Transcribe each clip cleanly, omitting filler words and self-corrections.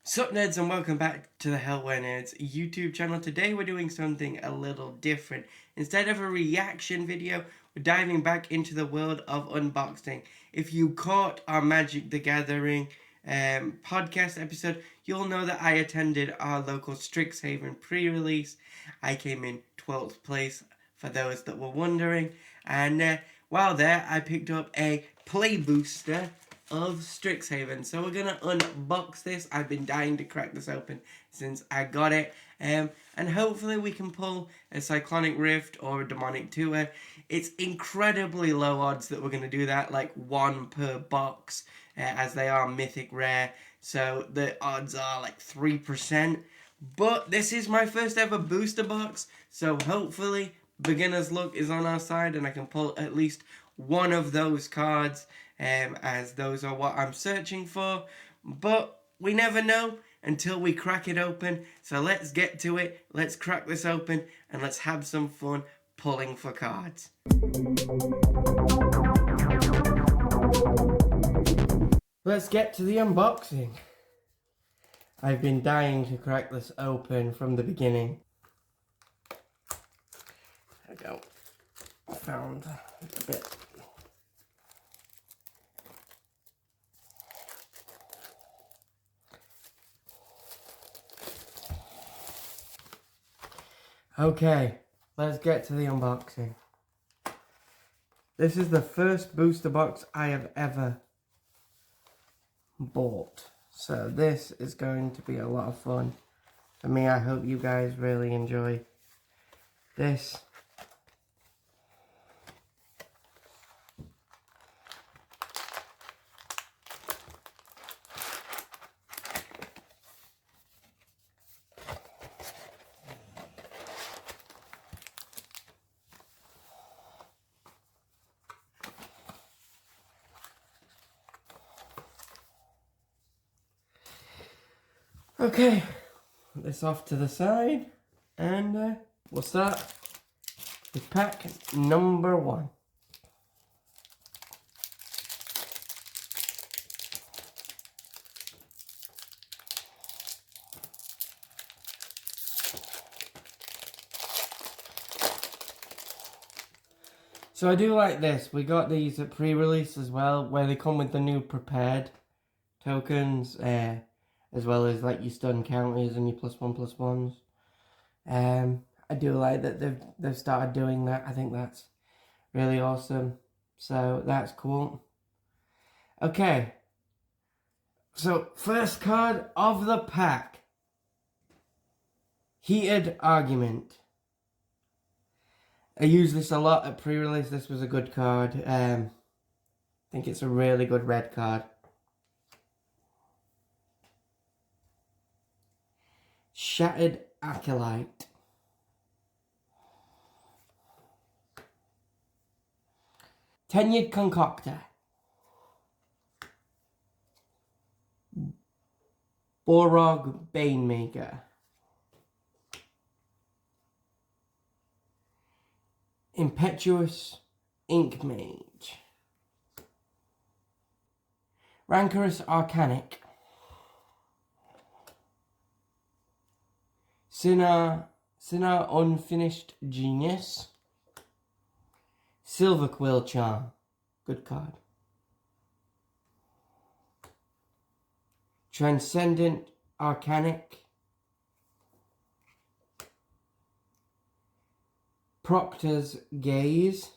Sup nerds, and welcome back to the Hellware Nerds YouTube channel. Today we're doing something a little different. Instead of a reaction video, we're diving back into the world of unboxing. If you caught our Magic the Gathering podcast episode, you'll know that I attended our local Strixhaven pre-release. I came in 12th place for those that were wondering, and while there I picked up a play booster of Strixhaven. So we're gonna unbox this. I've been dying to crack this open since I got it, and hopefully we can pull a Cyclonic Rift or a Demonic Tutor. It's incredibly low odds that we're gonna do that, like 1 per box, as they are mythic rare, so the odds are like 3%. But this is my first ever booster box, so hopefully beginner's luck is on our side and I can pull at least one of those cards, as those are what I'm searching for. But we never know until we crack it open. So let's get to it. Let's crack this open and let's have some fun pulling for cards. Let's get to the unboxing. I've been dying to crack this open from the beginning. There we go. Found a bit. Okay, let's get to the unboxing. This is the first booster box I have ever bought. So this is going to be a lot of fun for me. I hope you guys really enjoy this. Okay, put this off to the side, and we'll start with pack number 1. So I do like this. We got these at pre-release as well, where they come with the new prepared tokens, as well as like your stun counters and your +1/+1s. I do like that they've started doing that. I think that's really awesome. So that's cool. Okay. So first card of the pack. Heated Argument. I use this a lot at pre-release. This was a good card. I think it's a really good red card. Shattered Acolyte. Tenured Concoctor. Borog Banemaker. Impetuous Ink Mage. Rancorous Arcanic. Sinner Unfinished Genius. Silver Quill Charm. Good card. Transcendent Arcanic. Proctor's Gaze.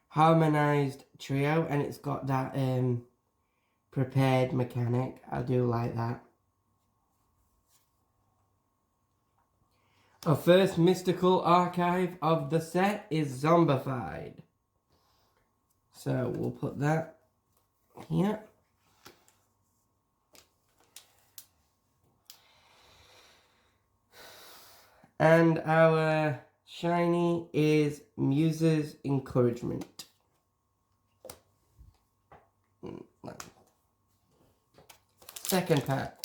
Harmonized Trio, and it's got that prepared mechanic. I do like that. Our first mystical archive of the set is Zombified. So we'll put that here. And our shiny is Muse's Encouragement. Second pack.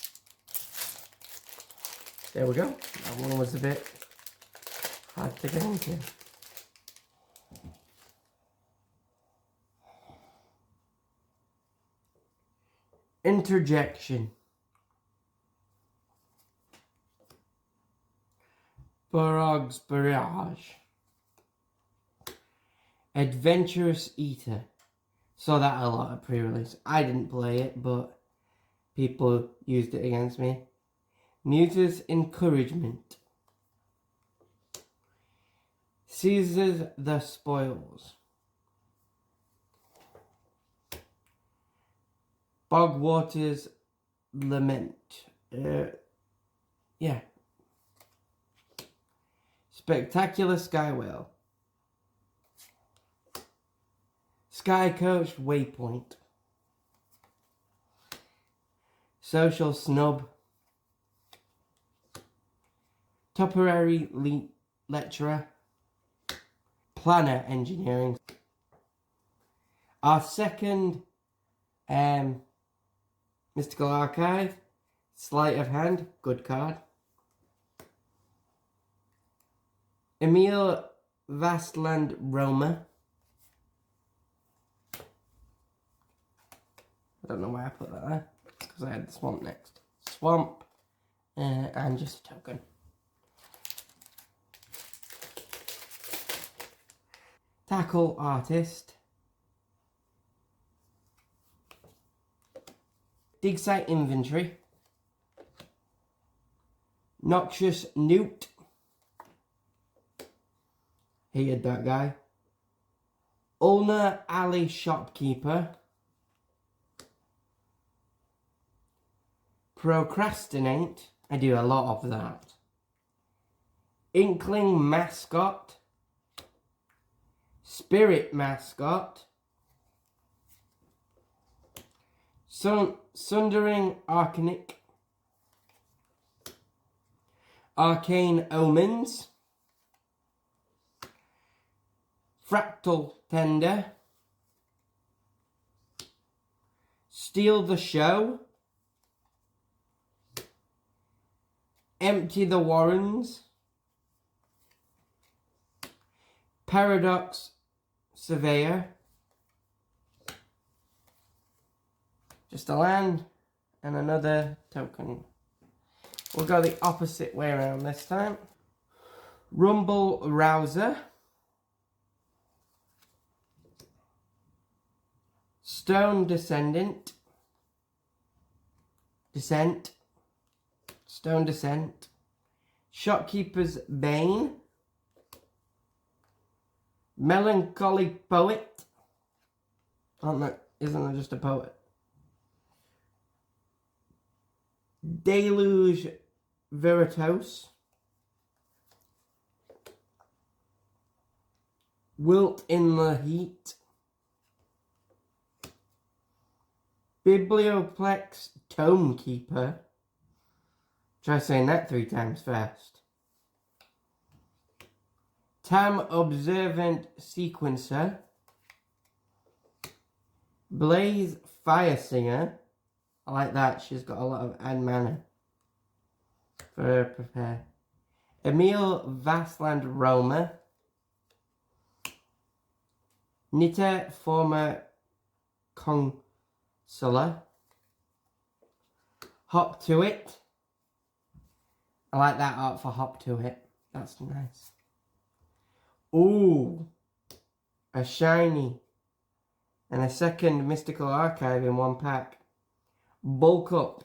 There we go. That one was a bit hard to get into. Interjection. Barrag's Barrage. Adventurous Eater. Saw that a lot at pre-release. I didn't play it, but people used it against me. Muse's Encouragement. Seizes the Spoils. Bogwater's Lament. Yeah. Spectacular Sky Whale. Sky Coach Waypoint. Social Snub. Temporary Lecturer. Planner Engineering. Our second Mystical Archive. Sleight of Hand. Good card. Emil Vastland Roma. I don't know why I put that there. It's because I had the Swamp next. Swamp. And just a token. Tackle Artist. Dig Site Inventory. Noxious Newt. Hated that guy. Ulnar Alley Shopkeeper. Procrastinate. I do a lot of that. Inkling Mascot. Spirit Mascot. Sundering Arcanic. Arcane Omens. Fractal Tender. Steal the Show. Empty the Warrens. Paradox Surveyor. Just a land and another token. We'll go the opposite way around this time. Rumble Rouser. Stone Descent. Stone Descent. Shopkeeper's Bane. Melancholy Poet. Isn't that just a poet? Deluge Veritas. Wilt in the Heat. Biblioplex Tomekeeper. Try saying that 3 times fast. Tam Observant Sequencer. Blaze Firesinger. I like that. She's got a lot of add mana for her prepare. Emil Vastland Roma. Nita Former Consular. Hop to It. I like that art for Hop to It. That's nice. Ooh. A shiny. And a second Mystical Archive in one pack. Bulk Up.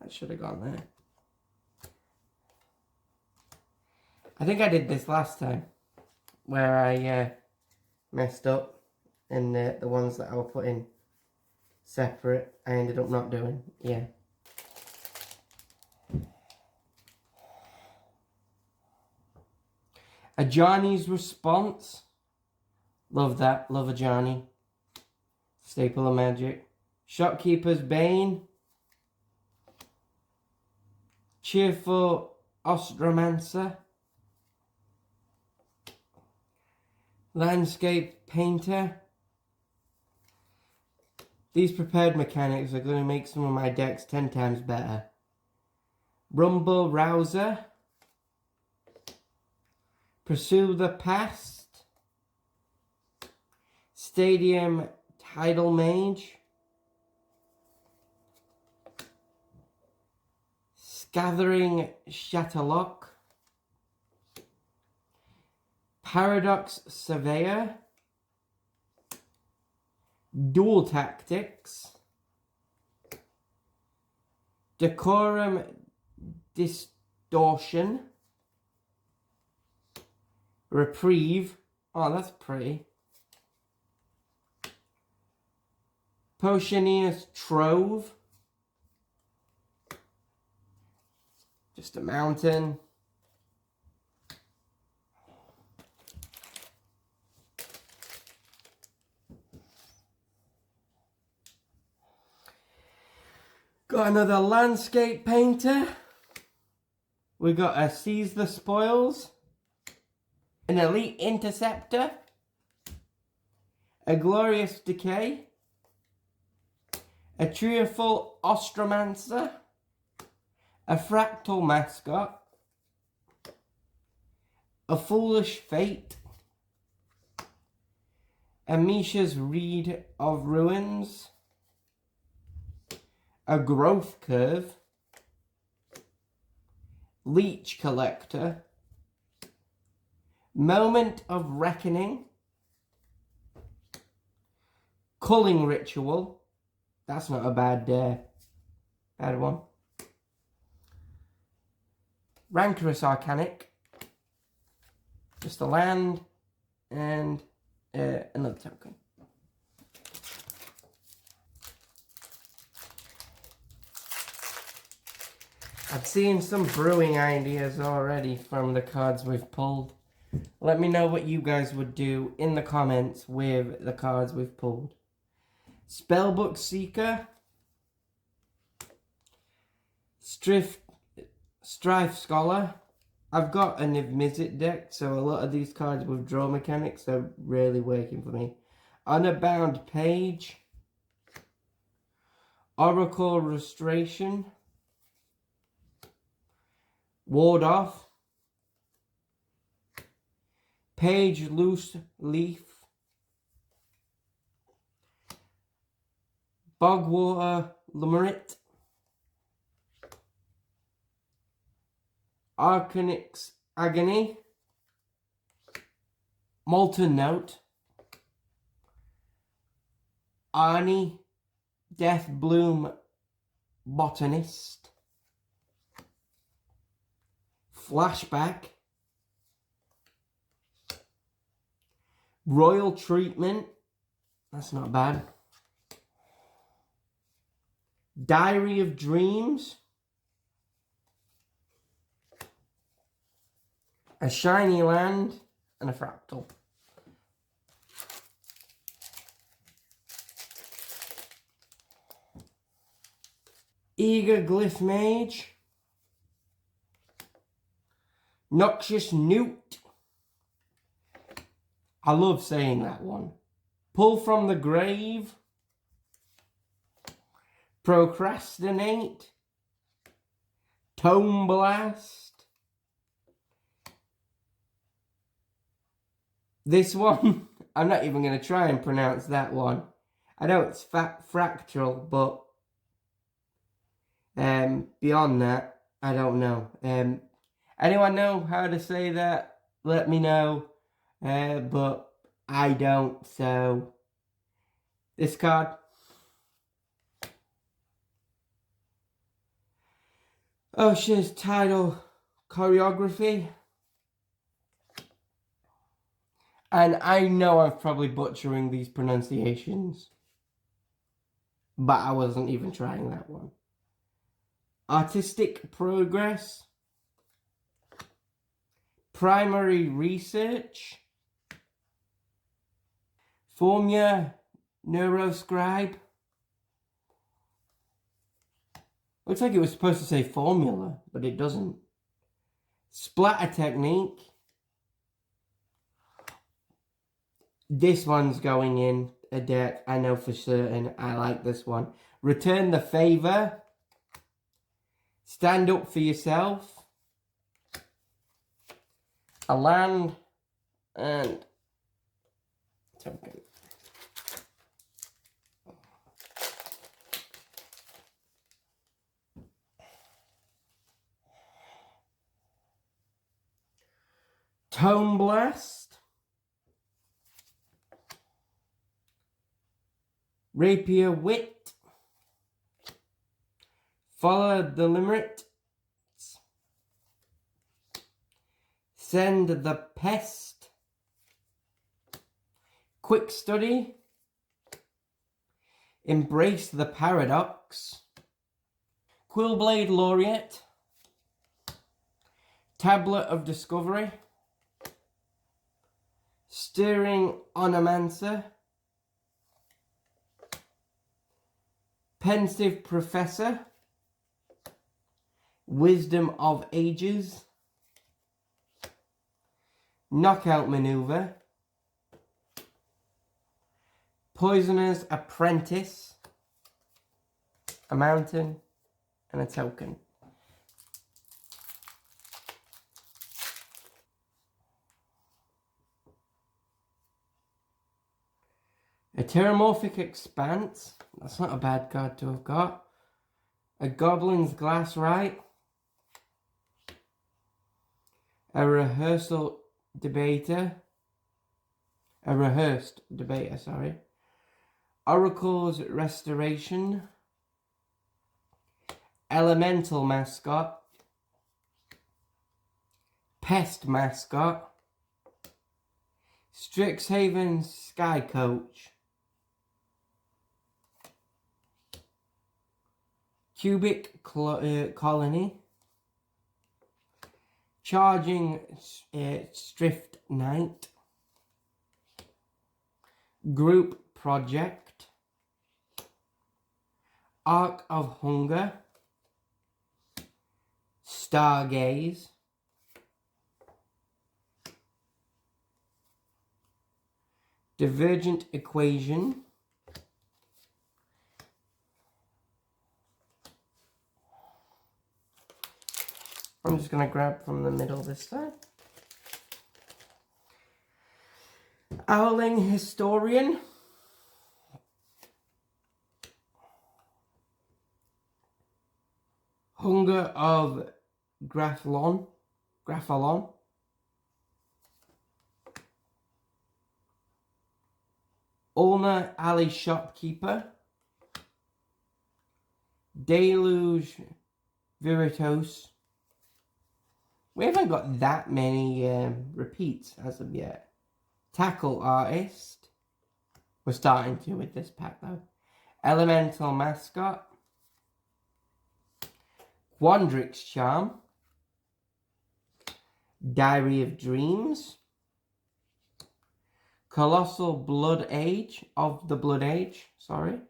That should have gone there. I think I did this last time. Where I messed up. And the ones that I was putting separate, I ended up not doing. Yeah. A Johnny's Response. Love that. Love a Johnny. Staple of Magic. Shopkeeper's Bane. Cheerful Ostromancer. Landscape Painter. These prepared mechanics are going to make some of my decks 10 times better. Rumble Rouser. Pursue the Past. Stadium Tidal Mage, Gathering Shatterlock, Paradox Surveyor, Dual Tactics, Decorum Distortion, Reprieve, oh that's pretty, Potioneer's Trove, just a mountain, got another Landscape Painter, we got a Seize the Spoils, an Elite Interceptor, a Glorious Decay, a Cheerful Ostromancer, a Fractal Mascot, a Foolish Fate, a Misha's Reed of Ruins, a Growth Curve, Leech Collector, Moment of Reckoning, Culling Ritual, that's not a bad one, Rancorous Arcanic, just a land, and another token. I've seen some brewing ideas already from the cards we've pulled. Let me know what you guys would do in the comments with the cards we've pulled. Spellbook Seeker, Strife Scholar. I've got a Niv-Mizzet deck, so a lot of these cards with draw mechanics are really working for me. Unbound Page, Oracle Restoration, Ward Off, Page Loose Leaf, Bogwater Limerit, Arcanix Agony, Molten Note, Arnie Death Bloom Botanist, Flashback, Royal Treatment, that's not bad, Diary of Dreams, a Shiny Land, and a Fractal. Eager Glyph Mage, Noxious Newt, I love saying that one, Pull from the Grave, Procrastinate, Tome Blast, this one, I'm not even going to try and pronounce that one. I know it's fractal, but beyond that, I don't know. Anyone know how to say that? Let me know. But I don't, so this card. Ocean's Tidal Choreography. And I know I'm probably butchering these pronunciations, but I wasn't even trying that one. Artistic Progress, Primary Research, Formula Neuroscribe. Looks like it was supposed to say Formula, but it doesn't. Splatter Technique. This one's going in a deck, I know for certain. I like this one. Return the Favour. Stand Up for Yourself. A land and token. Tone Blast, Rapier Wit, Follow the Limerick, Send the Pest, Quick Study, Embrace the Paradox, Quillblade Laureate, Tablet of Discovery, Stirring Onomancer, Pensive Professor, Wisdom of Ages, Knockout Maneuver, Poisoner's Apprentice, a mountain, and a token. A Terramorphic Expanse, that's not a bad card to have got. A Goblin's Glass Right. A Rehearsed Debater, sorry. Oracle's Restoration. Elemental Mascot. Pest Mascot. Strixhaven Sky Coach. Cubic Colony. Charging Strift Knight. Group Project. Arc of Hunger. Stargaze. Divergent Equation. I'm just going to grab from the middle this time. Owling Historian. Hunger of Graphalon. Ulna Alley Shopkeeper. Deluge Viritos. We haven't got that many repeats as of yet. Tackle Artist. We're starting to with this pack though. Elemental Mascot. Quandrix Charm. Diary of Dreams. Colossal Blood Age. Sorry.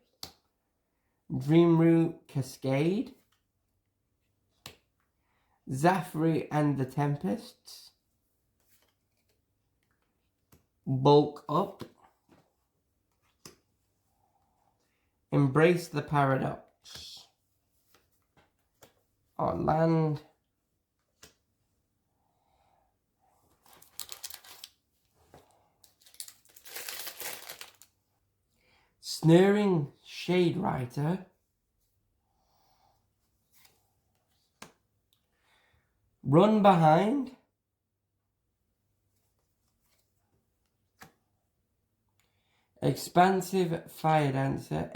Dreamroot Cascade. Zafri and the Tempests. Bulk Up. Embrace the Paradox. On land. Snaring Shade Writer. Run Behind. Expressive Fire Dancer.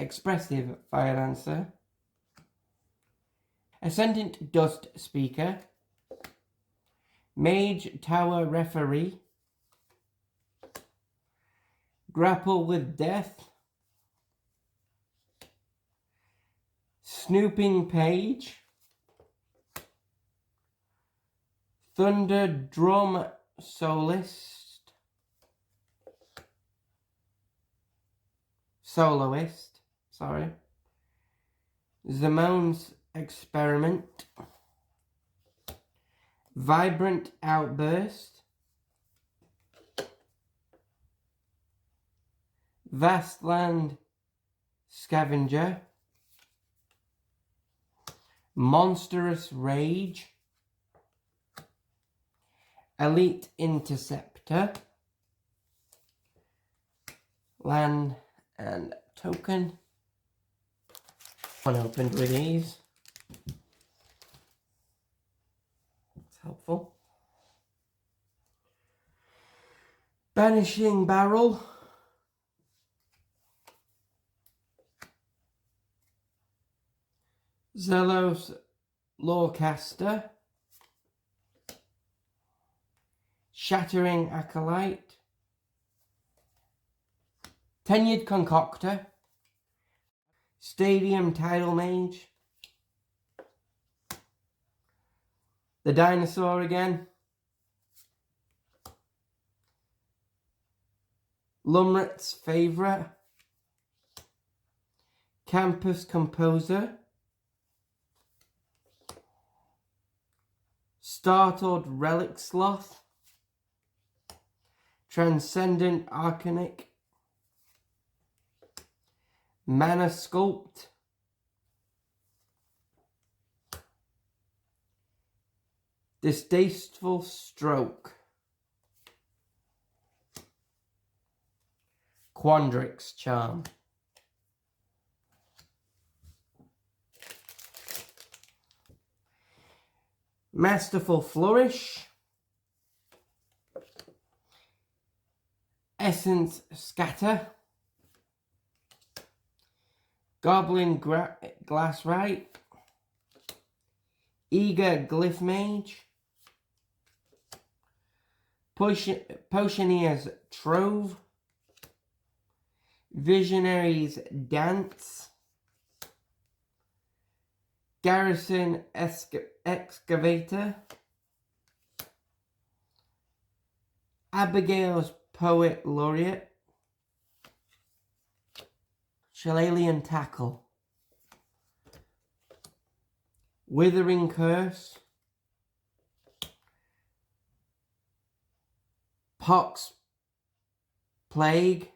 Ascendant Dust Speaker. Mage Tower Referee. Grapple with Death. Snooping Page. Thunder Drum Soloist. Sorry. Zamone's Experiment. Vibrant Outburst. Vastland Scavenger. Monstrous Rage. Elite Interceptor. Land and token. One opened with these. It's helpful. Banishing Barrel, Zealous Lorecaster, Shattering Acolyte, Tenured Concoctor, Stadium Tidal Mage, the Dinosaur again, Lumret's Favourite, Campus Composer, Startled Relic Sloth, Transcendent Arcanic, Mana Sculpt, Distasteful Stroke, Quandrix Charm, Masterful Flourish, Essence Scatter, Goblin Glassrite, Eager Glyph Mage, Potioneer's Trove, Visionary's Dance, Garrison Excavator, Abigail's Poet Laureate, Shillelagh Tackle, Withering Curse, Pox Plague,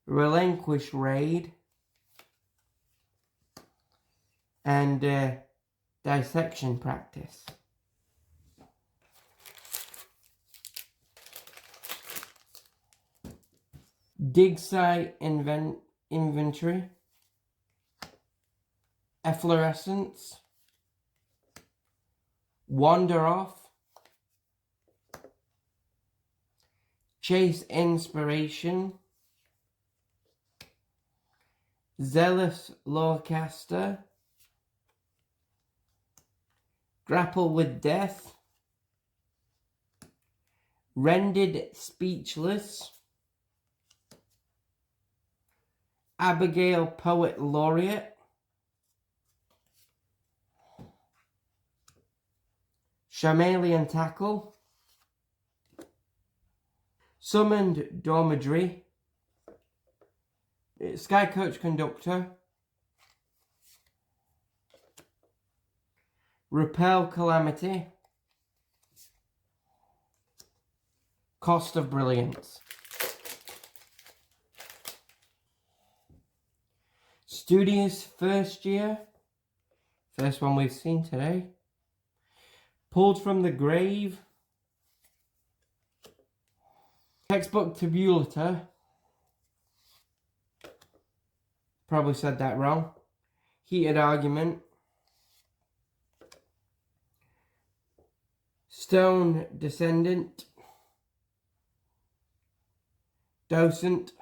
Relinquish Raid, and Dissection Practice. Dig Site Inventory, Efflorescence, Wander Off, Chase Inspiration, Zealous Lorecaster, Grapple with Death, Rendered Speechless, Abigail Poet Laureate, Chameleon Tackle, Summoned Dormitory, Sky Coach Conductor, Repel Calamity, Cost of Brilliance. Studious First Year, first one we've seen today. Pulled from the Grave, Textbook Tabulator, probably said that wrong, Heated Argument, Stone Descendant, Docent,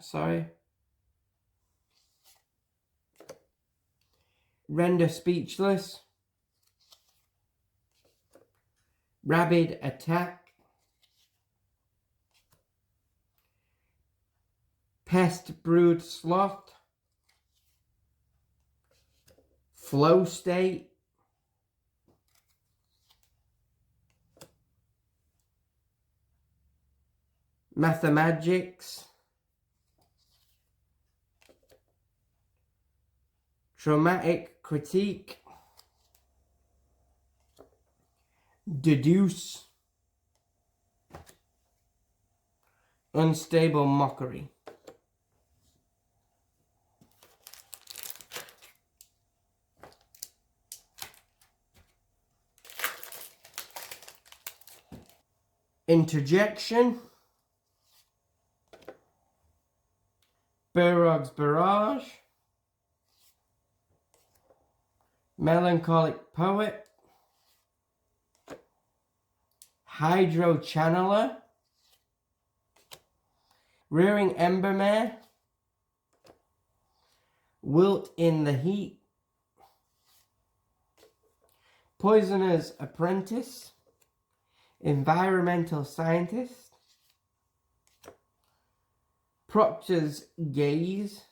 Render Speechless, Rabid Attack, Pest Brood Sloth, Flow State, Mathemagics, Traumatic Critique, Deduce, Unstable Mockery. Interjection, Burrog's Barrage, Melancholic Poet, Hydro Channeler, Rearing Embermare, Wilt in the Heat, Poisoner's Apprentice, Environmental Scientist, Proctor's Gaze,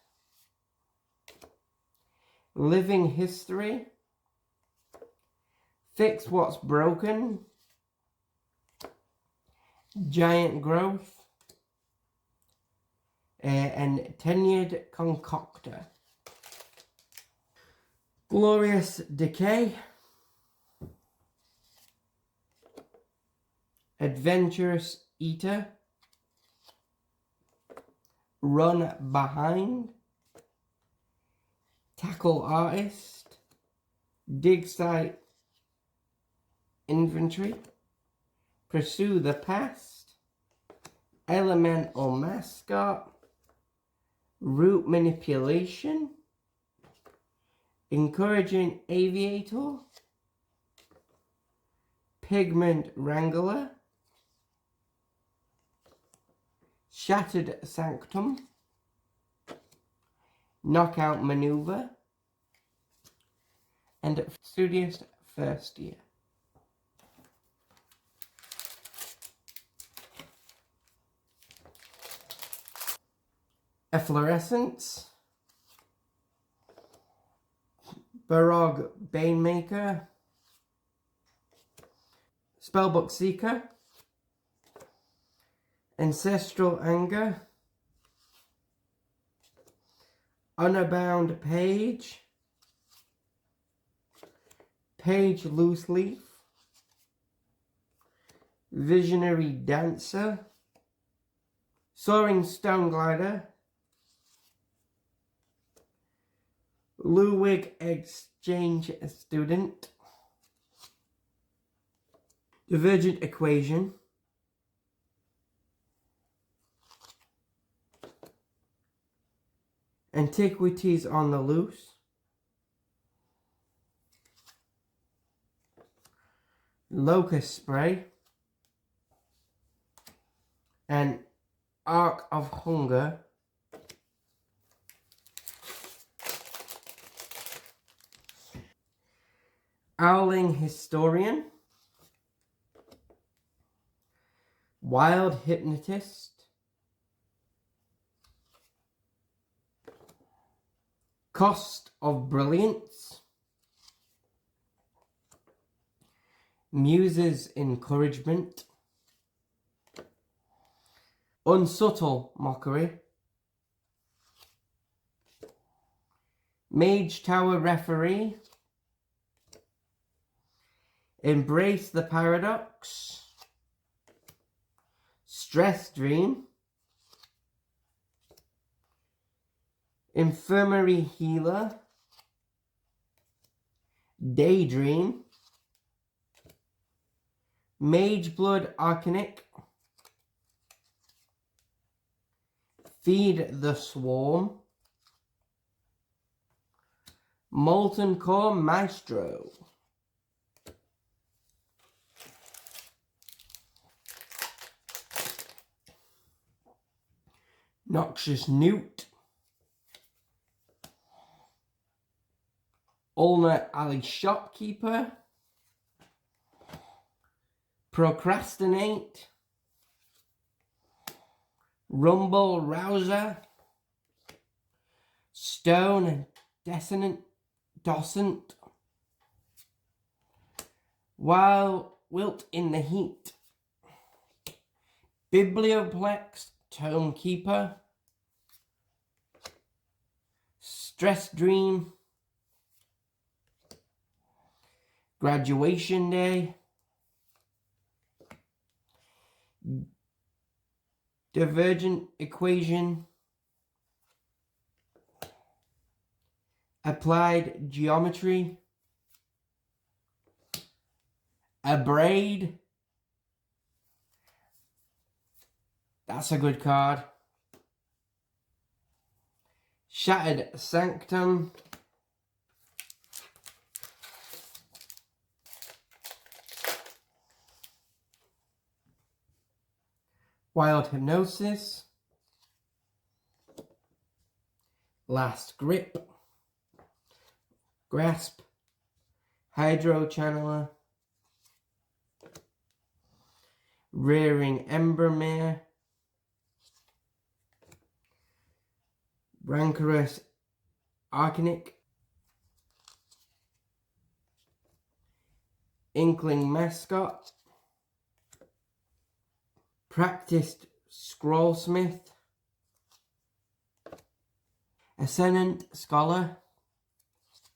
Living History, Fix What's Broken, Giant Growth, and Tenured Concoctor. Glorious Decay, Adventurous Eater, Run Behind, Tackle Artist, Dig Site Inventory, Pursue the Past, Elemental Mascot, Root Manipulation, Encouraging Aviator, Pigment Wrangler, Shattered Sanctum, Knockout Maneuver, and Studious First Year. Efflorescence, Barog Banemaker, Spellbook Seeker, Ancestral Anger, Unabound Page, Page Loose Leaf, Visionary Dancer, Soaring Stone Glider, Luwig Exchange Student, Divergent Equation, Antiquities on the Loose, Locust Spray, and Arc of Hunger. Owling Historian, Wild Hypnotist, Cost of Brilliance, Muse's Encouragement, Unsubtle Mockery, Mage Tower Referee, Embrace the Paradox, Stress Dream, Infirmary Healer, Daydream, Mageblood Arcanic, Feed the Swarm, Molten Core Maestro, Noxious Newt, Ulna Alley Shopkeeper, Procrastinate, Rumble Rouser, Stone Docent, Wilt in the Heat, Biblioplex Tome Keeper, Stress Dream, Graduation Day, Divergent Equation, Applied Geometry, Abrade, that's a good card, Shattered Sanctum, Wild Hypnosis, Last Grip, Grasp, Hydro Channeler, Rearing Embermere, Rancorous Arcanic, Inkling Mascot, Practiced Scrollsmith, Ascendant Scholar,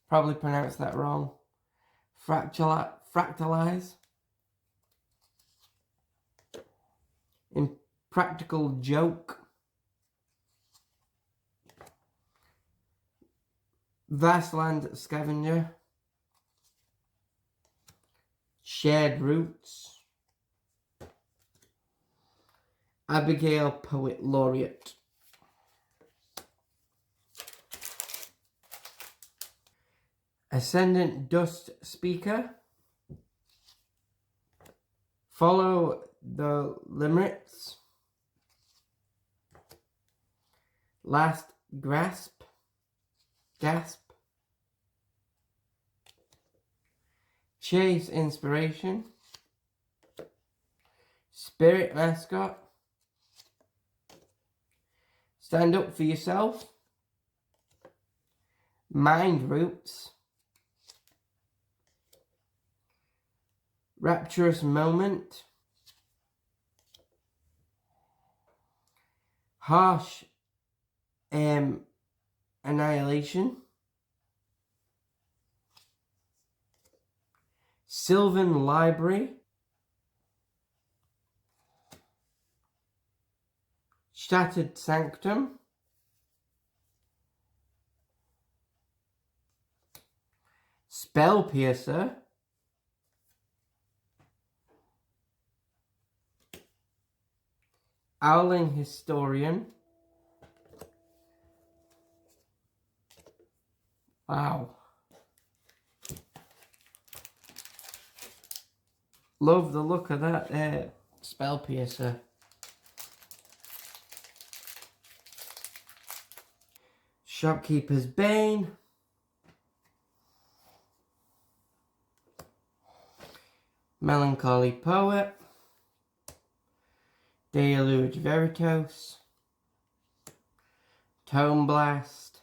probably pronounced that wrong, Fractalize, Impractical Joke, Vastland Scavenger, Shared Roots, Abigail Poet Laureate, Ascendant Dust Speaker, Follow the Limerits, Last Gasp, Chase Inspiration, Spirit Mascot, Stand Up for Yourself, Mind Roots, Rapturous Moment, Harsh Annihilation, Sylvan Library, Shattered Sanctum, Spell Piercer, Owling Historian, wow, love the look of that Spell Piercer, Shopkeeper's Bane, Melancholy Poet, Deluge Veritas, Tome Blast,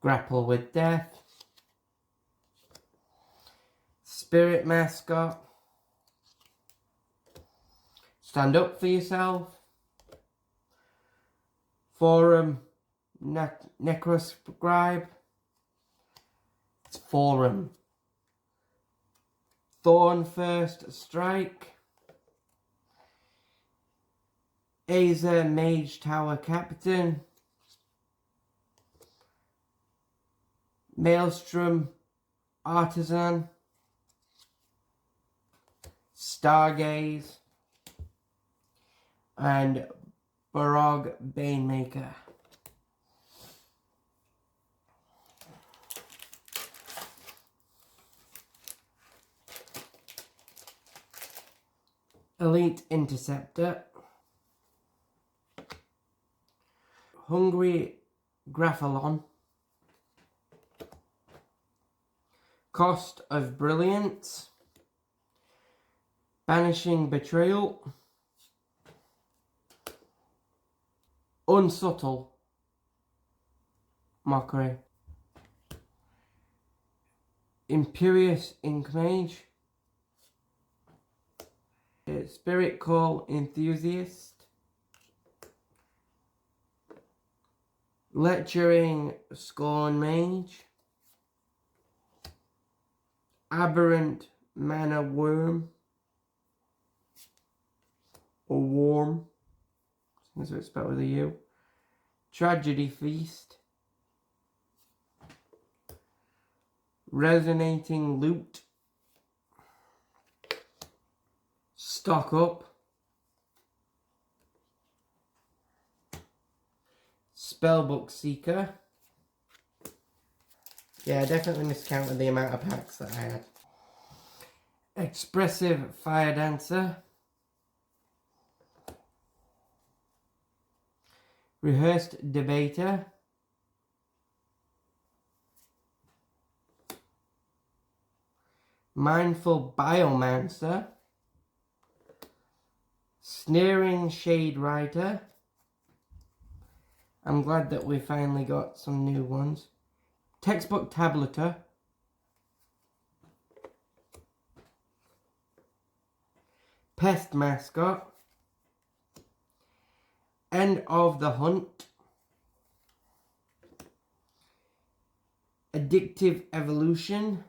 Grapple with Death, Spirit Mascot, Stand Up for Yourself, Forum Necroscribe, it's Forum, Thorn First Strike, Azer Mage Tower Captain, Maelstrom Artisan, Stargaze, and Barog Banemaker. Elite Interceptor, Hungry Graphalon, Cost of Brilliance, Banishing Betrayal, Unsubtle Mockery, Imperious Inkmage, Spirit Call Enthusiast, Lecturing Scorn Mage, Aberrant Mana Worm, or Worm, that's what it's spelled with a U, Tragedy Feast, Resonating Loot, Stock Up, Spellbook Seeker. Yeah, I definitely miscounted the amount of packs that I had. Expressive Fire Dancer, Rehearsed Debater, Mindful Biomancer, Sneering Shade Writer. I'm glad that we finally got some new ones. Textbook Tableter, Pest Mascot, End of the Hunt, Addictive Evolution,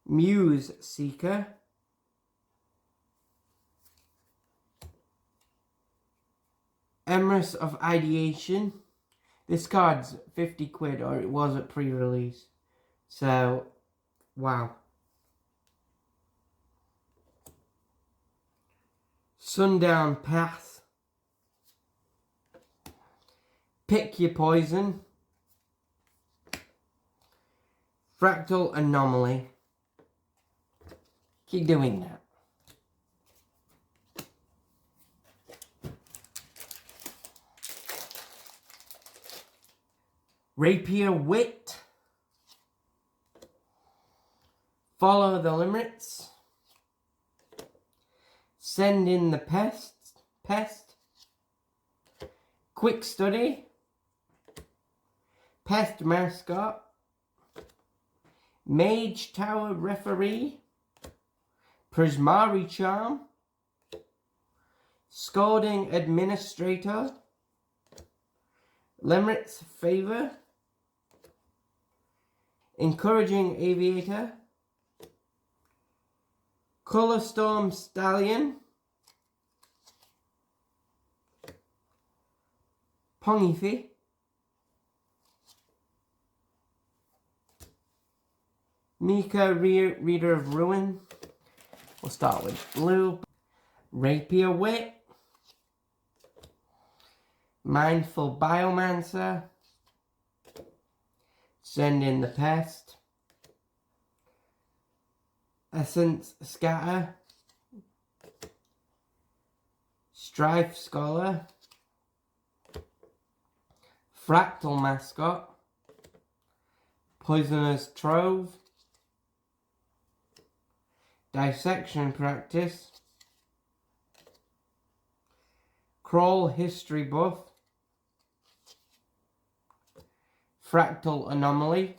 Muse Seeker, Emrys of Ideation. This card's 50 quid, or it was at pre-release. So, wow. Sundown Path, Pick Your Poison, Fractal Anomaly. Keep doing that. Rapier Wit, Follow the Limits, Send in the Pest, Quick Study, Pest Mascot, Mage Tower Referee, Prismari Charm, Scolding Administrator, Lemrit's Favour, Encouraging Aviator, Colour Storm Stallion, Pongifi, Mika Reader of Ruin. We'll start with blue. Rapier Wit, Mindful Biomancer, Send in the Pest, Essence Scatter, Strife Scholar, Fractal Mascot, Poisoner's Trove, Dissection Practice, Crawl History Buff, Fractal Anomaly,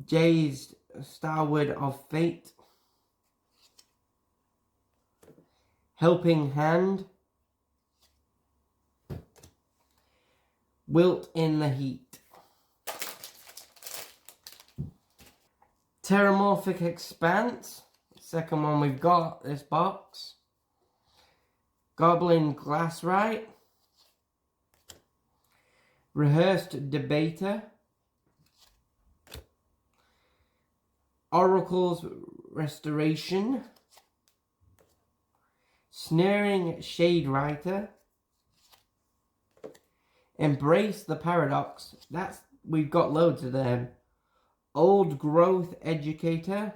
Jay's Starward of Fate, Helping Hand, Wilt in the Heat, Terramorphic Expanse, second one we've got this box, Goblin Glassrite, Rehearsed Debater, Oracle's Restoration, Sneering Shade Writer, Embrace the Paradox. We've got loads of them. Old Growth Educator,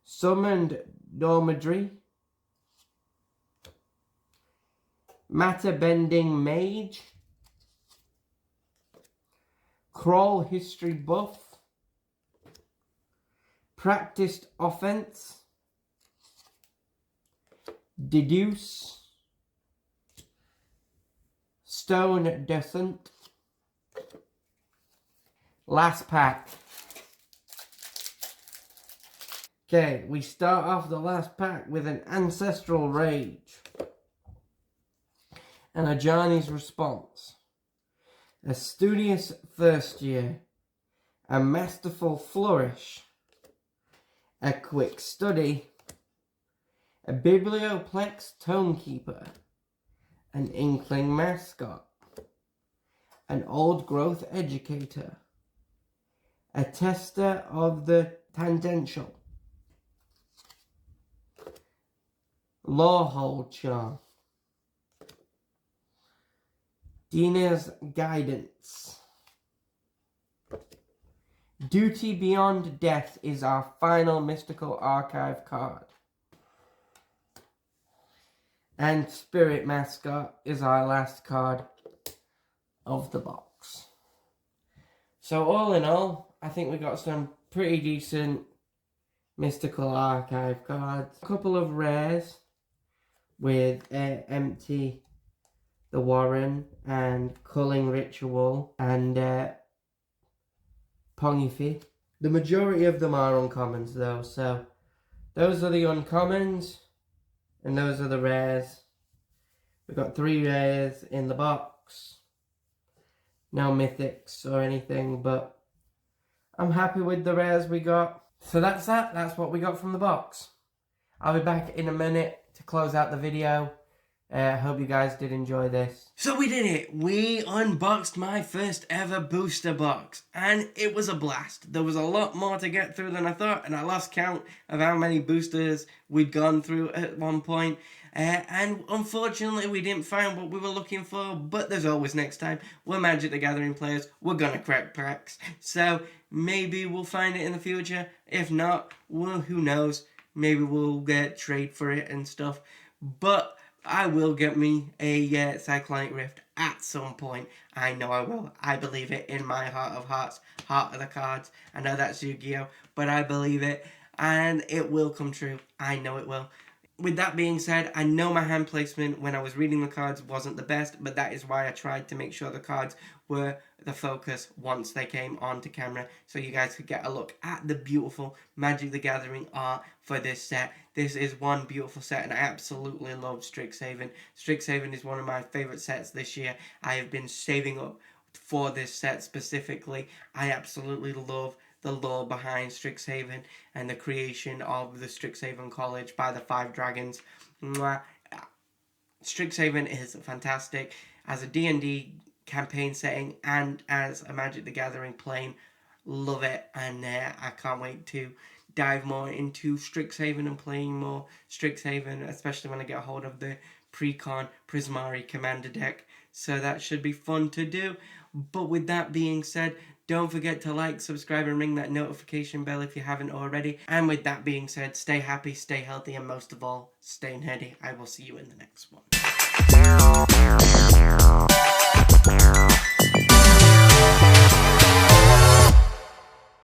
Summoned Dormitory, Matter Bending Mage, Crawl History Buff, Practiced Offense, Deduce, Stone Descent. Last pack. Okay, we start off the last pack with an Ancestral Rage and a Johnny's Response. A Studious First Year, a Masterful Flourish, a Quick Study, a Biblioplex Tonekeeper, an Inkling Mascot, an Old Growth Educator, a Tester of the Tangential, Lawhold Charm, Dina's Guidance, Duty Beyond Death is our final Mystical Archive card. And Spirit Mascot is our last card of the box. So all in all, I think we got some pretty decent Mystical Archive cards. A couple of rares with Empty the Warren and Culling Ritual and Pongifi. The majority of them are uncommons though, so those are the uncommons and those are the rares. We've got 3 rares in the box. No mythics or anything, but I'm happy with the rares we got. So that's that. That's what we got from the box. I'll be back in a minute to close out the video. Hope you guys did enjoy this. So we did it. We unboxed my first ever booster box. And it was a blast. There was a lot more to get through than I thought. And I lost count of how many boosters we'd gone through at one point. And unfortunately we didn't find what we were looking for. But there's always next time. We're Magic the Gathering players. We're gonna crack packs. So maybe we'll find it in the future. If not, well, who knows. Maybe we'll get trade for it and stuff. But I will get me a Cyclonic Rift at some point. I know I will. I believe it in my heart of hearts, heart of the cards. I know that's Yu-Gi-Oh, but I believe it, and it will come true. I know it will. With that being said, I know my hand placement when I was reading the cards wasn't the best, but that is why I tried to make sure the cards were the focus once they came onto camera, so you guys could get a look at the beautiful Magic the Gathering art for this set. This is one beautiful set, and I absolutely love Strixhaven. Strixhaven is one of my favourite sets this year. I have been saving up for this set specifically. I absolutely love the lore behind Strixhaven and the creation of the Strixhaven College by the 5 Dragons. Mwah. Strixhaven is fantastic as a D&D campaign setting and as a Magic the Gathering plane. Love it, and I can't wait to dive more into Strixhaven and playing more Strixhaven, especially when I get a hold of the Precon Prismari Commander deck. So that should be fun to do. But with that being said, don't forget to like, subscribe, and ring that notification bell if you haven't already. And with that being said, stay happy, stay healthy, and most of all, stay nerdy. I will see you in the next one.